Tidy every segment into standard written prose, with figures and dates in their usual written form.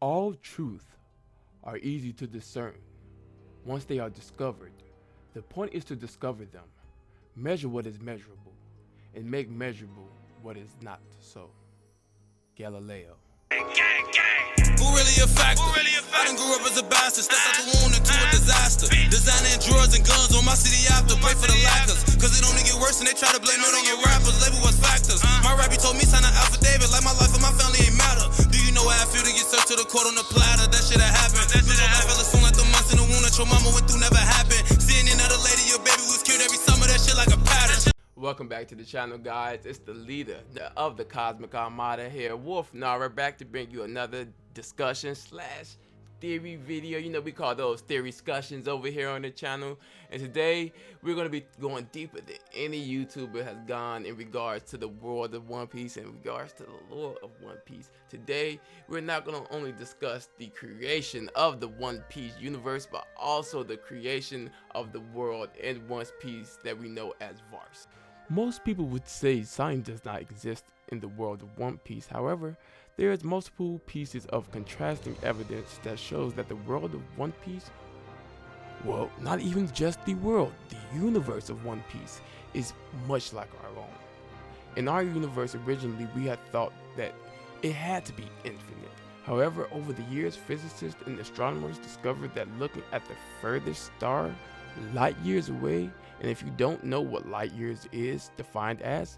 All truth are easy to discern once they are discovered. The point is to discover them, measure what is measurable, and make measurable what is not so. Galileo. Who really a factor? I done grew up as a bastard, stepped out the womb into a disaster. Designing drugs and guns on my city after, pray for the lackers. Cause it only get worse and they try to blame it on the rappers, label us factors. My rappy told me sign an affidavit, like my life and my family ain't matter. Do you know how I feel to get served to the court on the platter? That shit that happened. Lose your life, fella, soon like the months in the womb that your mama went through never happened. Seeing another lady, your baby was killed every summer, that shit like a pattern. Welcome back to the channel, guys. It's the leader of the Cosmic Armada here, Wolph Nara, back to bring you another discussion slash theory video. You know, we call those theory discussions over here on the channel. And today we're going to be going deeper than any YouTuber has gone in regards to the world of One Piece, in regards to the lore of One Piece. Today we're not going to only discuss the creation of the One Piece universe, but also the creation of the world in One Piece that we know as Vearth. Most people would say science does not exist in the world of One Piece. However, there is multiple pieces of contrasting evidence that shows that the world of One Piece, well, not even just the world, the universe of One Piece is much like our own. In our universe, originally we had thought that it had to be infinite. However, over the years, physicists and astronomers discovered that looking at the furthest star light years away, and if you don't know what light years is defined as,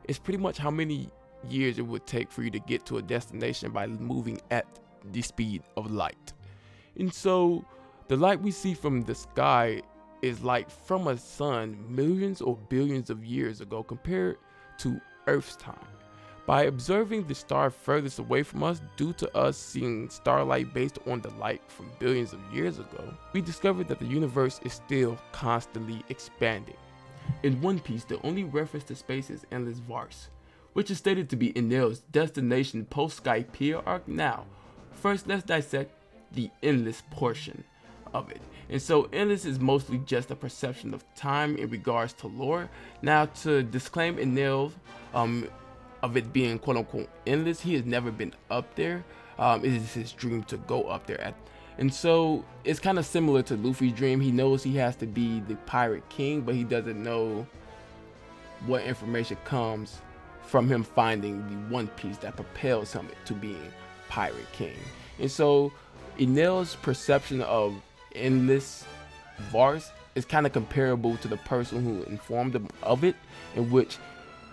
it's pretty much how many years it would take for you to get to a destination by moving at the speed of light. And so the light we see from the sky is light from a sun millions or billions of years ago compared to Earth's time. By observing the star furthest away from us due to us seeing starlight based on the light from billions of years ago, we discovered that the universe is still constantly expanding. In One Piece, the only reference to space is endless Vearth, which is stated to be Enel's destination post-Skypiea arc. Now, first let's dissect the endless portion of it. And so endless is mostly just a perception of time in regards to lore. Now, to disclaim Enel of it being quote-unquote endless, he has never been up there. It is his dream to go up there. And so it's kind of similar to Luffy's dream. He knows he has to be the pirate king, but he doesn't know what information comes from him finding the One Piece that propels him to being pirate king. And so Enel's perception of endless Vearth is kind of comparable to the person who informed him of it, in which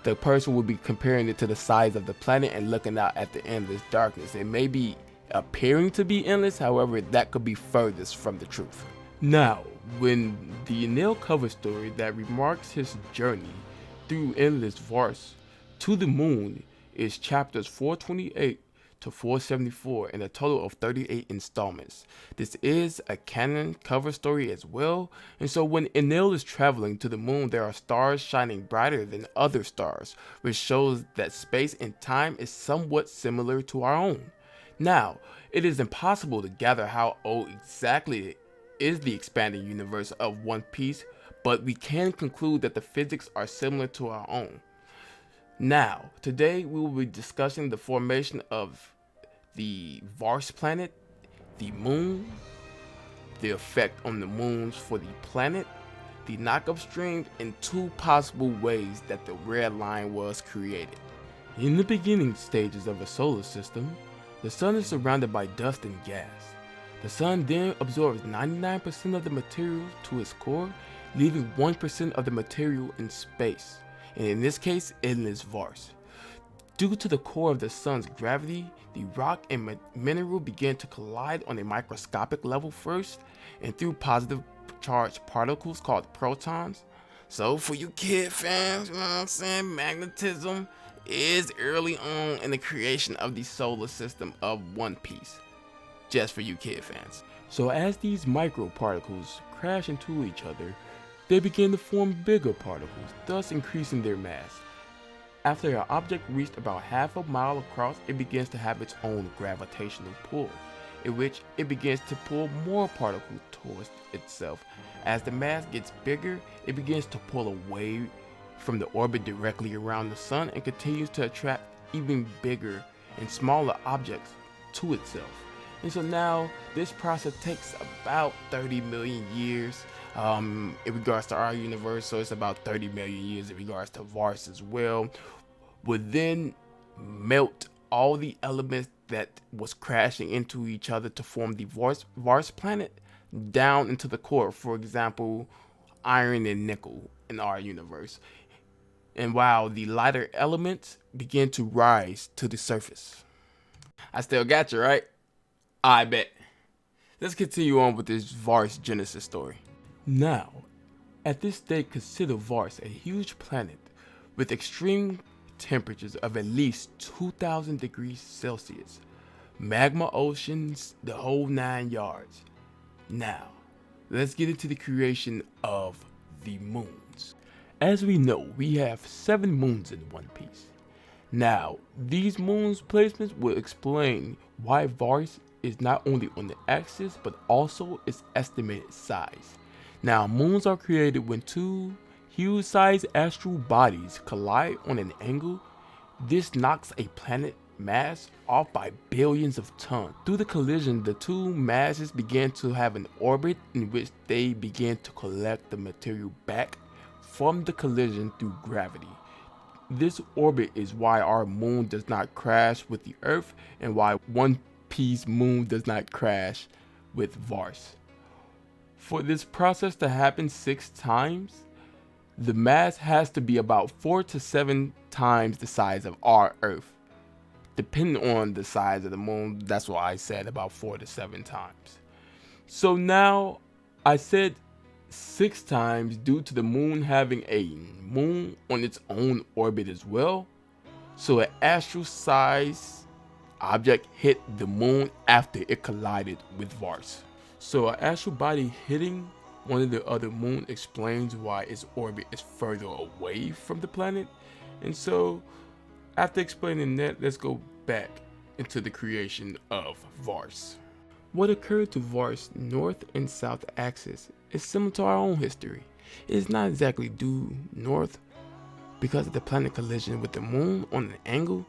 the person would be comparing it to the size of the planet and looking out at the endless darkness. It may be appearing to be endless, however, that could be furthest from the truth. Now, when the Enel cover story that remarks his journey through endless Vearth to the moon is chapters 428 to 474 in a total of 38 installments. This is a canon cover story as well, and so when Enel is traveling to the moon, there are stars shining brighter than other stars, which shows that space and time is somewhat similar to our own. Now, it is impossible to gather how old exactly is the expanding universe of One Piece, but we can conclude that the physics are similar to our own. Now, today we will be discussing the formation of the Vearth planet, the moon, the effect on the moons for the planet, the knock-up stream, and two possible ways that the red line was created. In the beginning stages of a solar system, the sun is surrounded by dust and gas. The sun then absorbs 99% of the material to its core, leaving 1% of the material in space, and in this case, endless Vearth. Due to the core of the sun's gravity, the rock and mineral begin to collide on a microscopic level first, and through positive charged particles called protons. So for you kid fans, you know what I'm saying, magnetism is early on in the creation of the solar system of One Piece. Just for you kid fans. So as these microparticles crash into each other, they begin to form bigger particles, thus increasing their mass. After an object reached about half a mile across, it begins to have its own gravitational pull, in which it begins to pull more particles towards itself. As the mass gets bigger, it begins to pull away from the orbit directly around the sun and continues to attract even bigger and smaller objects to itself. And so now this process takes about 30 million years in regards to our universe. So it's about 30 million years in regards to Vearth as well. Would then melt all the elements that was crashing into each other to form the Vearth planet down into the core. For example, iron and nickel in our universe. And while the lighter elements begin to rise to the surface. I still got you, right? I bet. Let's continue on with this Vearth genesis story. Now, at this stage, consider Vearth a huge planet with extreme temperatures of at least 2,000 degrees Celsius, magma oceans, the whole 9 yards. Now, let's get into the creation of the moons. As we know, we have 7 moons in One Piece. Now, these moons placements will explain why Vearth is not only on the axis but also its estimated size. Now, moons are created when 2 huge-sized astral bodies collide on an angle. This knocks a planet mass off by billions of tons. Through the collision, the 2 masses began to have an orbit in which they began to collect the material back from the collision through gravity. This orbit is why our moon does not crash with the Earth and why One Piece moon does not crash with Vearth. For this process to happen 6 times, the mass has to be about 4 to 7 times the size of our Earth. Depending on the size of the moon, that's why I said about 4 to 7 times. So now I said 6 times due to the moon having a moon on its own orbit as well. So an astral size object hit the moon after it collided with Vearth. So an astral body hitting one of the other moon explains why its orbit is further away from the planet. And so after explaining that, let's go back into the creation of Vearth. What occurred to Vearth's north and south axis is similar to our own history. It is not exactly due north because of the planet collision with the moon on an angle.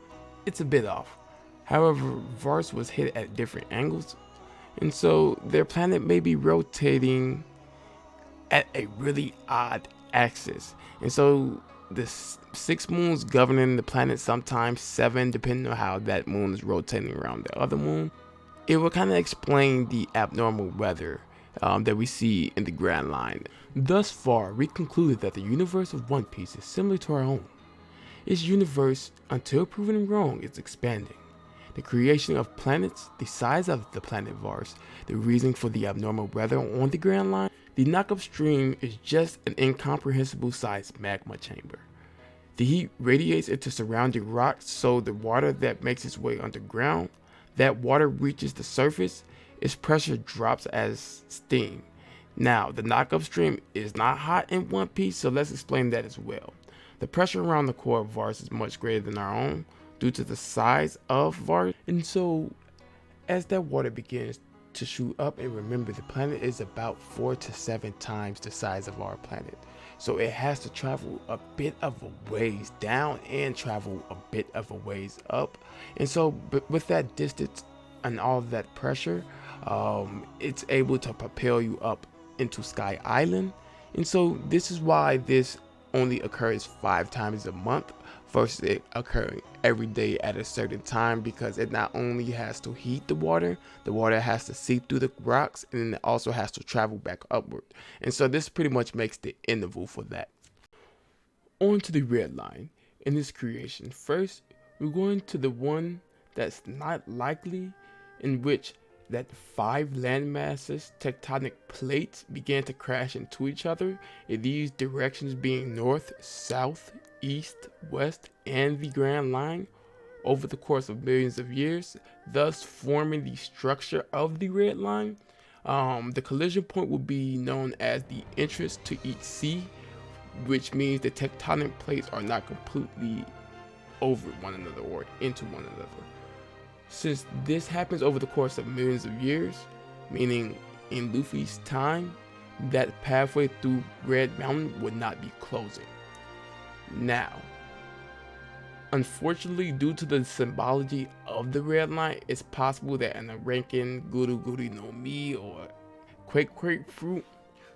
It's a bit off. However, Vearth was hit at different angles, and so their planet may be rotating at a really odd axis. And so the 6 moons governing the planet, sometimes 7 depending on how that moon is rotating around the other moon. It will kind of explain the abnormal weather that we see in the Grand Line. Thus far, we concluded that the universe of One Piece is similar to our own. Its universe, until proven wrong, is expanding. The creation of planets, the size of the planet Vearth, the reason for the abnormal weather on the Grand Line. The knockup stream is just an incomprehensible sized magma chamber. The heat radiates into surrounding rocks, so the water that makes its way underground, that water reaches the surface, its pressure drops as steam. Now, the knockup stream is not hot in One Piece, so let's explain that as well. The pressure around the core of Vearth is much greater than our own due to the size of Vearth, and so as that water begins to shoot up, and remember the planet is about 4 to 7 times the size of our planet, so it has to travel a bit of a ways down and travel a bit of a ways up. And so with that distance and all of that pressure, it's able to propel you up into Sky Island. And so this is why this only occurs 5 times a month versus it occurring every day at a certain time, because it not only has to heat the water has to seep through the rocks, and then it also has to travel back upward. And so this pretty much makes the interval for that. On to the red line in this creation. First, we're going to the one that's not likely, in which that 5 landmasses, tectonic plates, began to crash into each other, in these directions being north, south, east, west, and the Grand Line over the course of millions of years, thus forming the structure of the red line. The collision point will be known as the entrance to each sea, which means the tectonic plates are not completely over one another or into one another. Since this happens over the course of millions of years, meaning in Luffy's time, that pathway through Red Mountain would not be closing. Now, Unfortunately, due to the symbology of the red line, it's possible that an Arankin, Guru Guru no Mi, or Quake fruit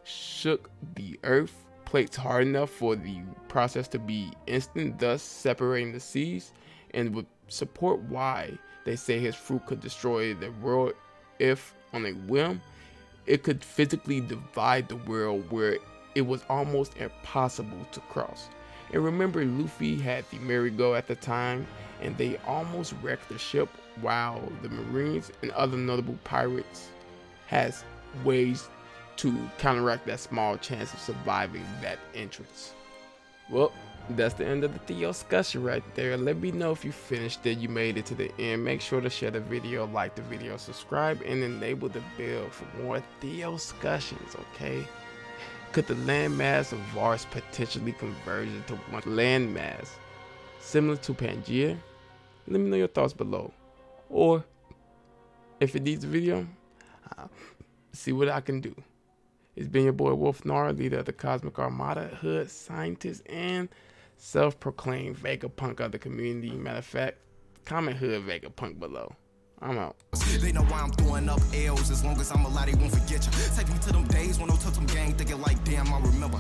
shook the earth plates hard enough for the process to be instant, thus separating the seas, and would support why they say his fruit could destroy the world if, on a whim, it could physically divide the world where it was almost impossible to cross. And remember, Luffy had the merry-go at the time, and they almost wrecked the ship, while the Marines and other notable pirates has ways to counteract that small chance of surviving that entrance. Well, that's the end of the Theo discussion right there. Let me know if you finished it, you made it to the end. Make sure to share the video, like the video, subscribe, and enable the bell for more Theo discussions, okay? Could the landmass of Vearth potentially converge into one landmass similar to Pangea? Let me know your thoughts below. Or, if it needs a video, see what I can do. It's been your boy Wolph Nara, leader of the Cosmic Armada, hood scientist, and self-proclaimed Vegapunk of the community. Matter of fact, comment hood Vegapunk below. I'm out. They know why I'm throwing up L's. As long as I'm alive, they won't forget you. Take me to them days when I took some gang, thinking like, damn, I remember.